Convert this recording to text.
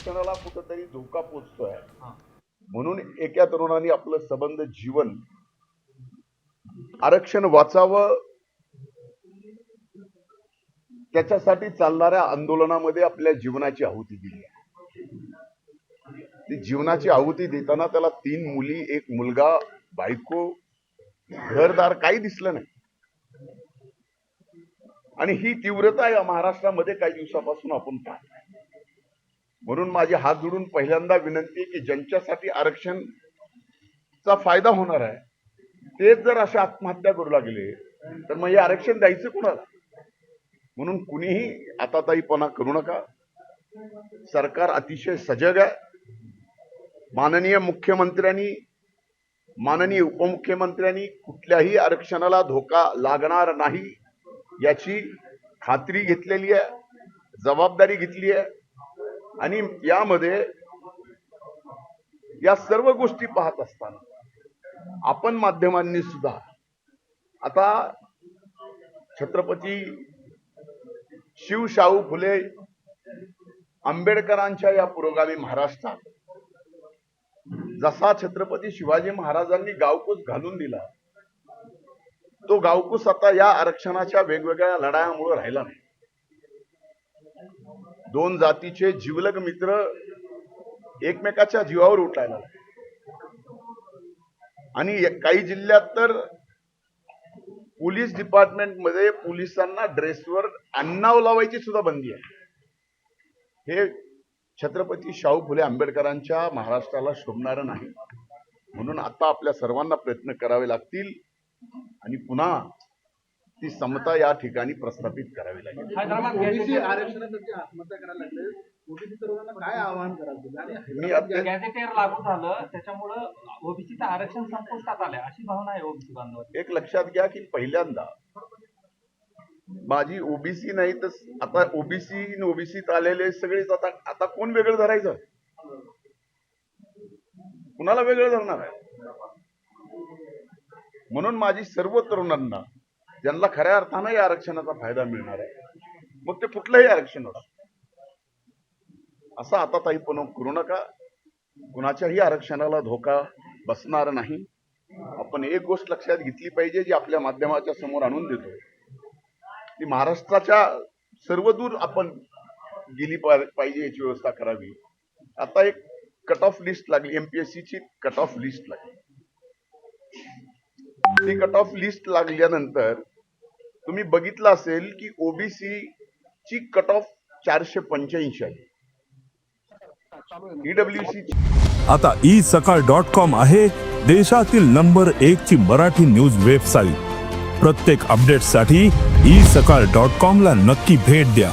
आरक्षणाला कुठंतरी धोका पोचतोय म्हणून एका तरुणाने आपलं सबंध जीवन आरक्षण वाचावं त्याच्यासाठी चालणाऱ्या आंदोलनामध्ये आपल्या जीवनाची आहुती दिली. ती जीवनाची आहुती देताना त्याला 3 मुली, 1 मुलगा, बायको, घरदार काही दिसलं नाही. आणि ही तीव्रता या महाराष्ट्रामध्ये काही दिवसापासून आपण पाहतो. म्हणून माझे हात जोडून पहिल्यांदा विनंती आहे की ज्यांच्यासाठी आरक्षणचा फायदा होणार आहे तेच जर अशा आत्महत्या करू लागले तर मग हे आरक्षण द्यायचं कोणाला. म्हणून कुणीही आताताईपणा करू नका. सरकार अतिशय सजग आहे. माननीय मुख्यमंत्र्यांनी, माननीय उपमुख्यमंत्र्यांनी कुठल्याही आरक्षणाला धोका लागणार नाही याची खात्री घेतलेली आहे, जबाबदारी घेतली आहे. आणि यामध्ये या सर्व गोष्टी पाहत असताना आपण माध्यमांनी सुद्धा आता छत्रपती शिवशाहू फुले आंबेडकरांच्या या पुरोगामी महाराष्ट्रात जसा छत्रपती शिवाजी महाराजांनी गावकूस घालून दिला तो गावकूस आता या आरक्षणाच्या वेगवेगळ्या लढायांमुळे राहिला नाही. 2 जातीचे जिवलग मित्र एकमेकाच्या जीवावर उठायला आणि काही जिल्ह्यात तर पोलीस डिपार्टमेंट मध्ये पोलिसांना ड्रेसवर अन्नाव लावायची सुद्धा बंदी आहे. हे छत्रपती शाहू फुले आंबेडकरांच्या महाराष्ट्राला शोभणारं नाही. म्हणून आता आपल्या सर्वांना प्रयत्न करावे लागतील आणि पुन्हा ती समता या ठिकाणी प्रस्थापित करावी लागेल. ओबीसी आरक्षणासाठी आत्महत्या करायला लागले, ओबीसी तरुणांना काय आवाहन कराल? मी आता गॅझेटेर लागू झालं त्याच्यामुळे ओबीसीचं आरक्षण संपुष्टात आलंय अशी भावना आहे ओबीसी बांधवांची. एक लक्षात घ्या की पहिल्यांदा माझी ओबीसी नाही तर आता ओबीसी आणि ओबीसीत आलेले सगळेच आता कोण वेगळं धरायचं, कुणाला वेगळं धरणार आहे. म्हणून माझी सर्व तरुणांना ज्यांना खऱ्या अर्थानं या आरक्षणाचा फायदा मिळणार आहे मग ते कुठलंही आरक्षण असो असं आता ताईपणा करू नका. कुणाच्याही आरक्षणाला धोका बसणार नाही. आपण एक गोष्ट लक्षात घेतली पाहिजे जी आपल्या माध्यमाच्या समोर आणून देतोय ती महाराष्ट्राच्या सर्वदूर आपण गेली पाहिजे याची व्यवस्था करावी. आता एक कट ऑफ लिस्ट लागली, एमपीएससीची कट ऑफ लिस्ट लागली. ती कट ऑफ लिस्ट लागल्यानंतर तुम्ही बघितलं असेल की ओबीसी ची कट ऑफ 485 आहे. ईडब्ल्यूसी आता isakal.com आहे देशातील नंबर 1 ची मराठी न्यूज वेबसाईट. प्रत्येक अपडेटसाठी isakal.com ला नक्की भेट द्या.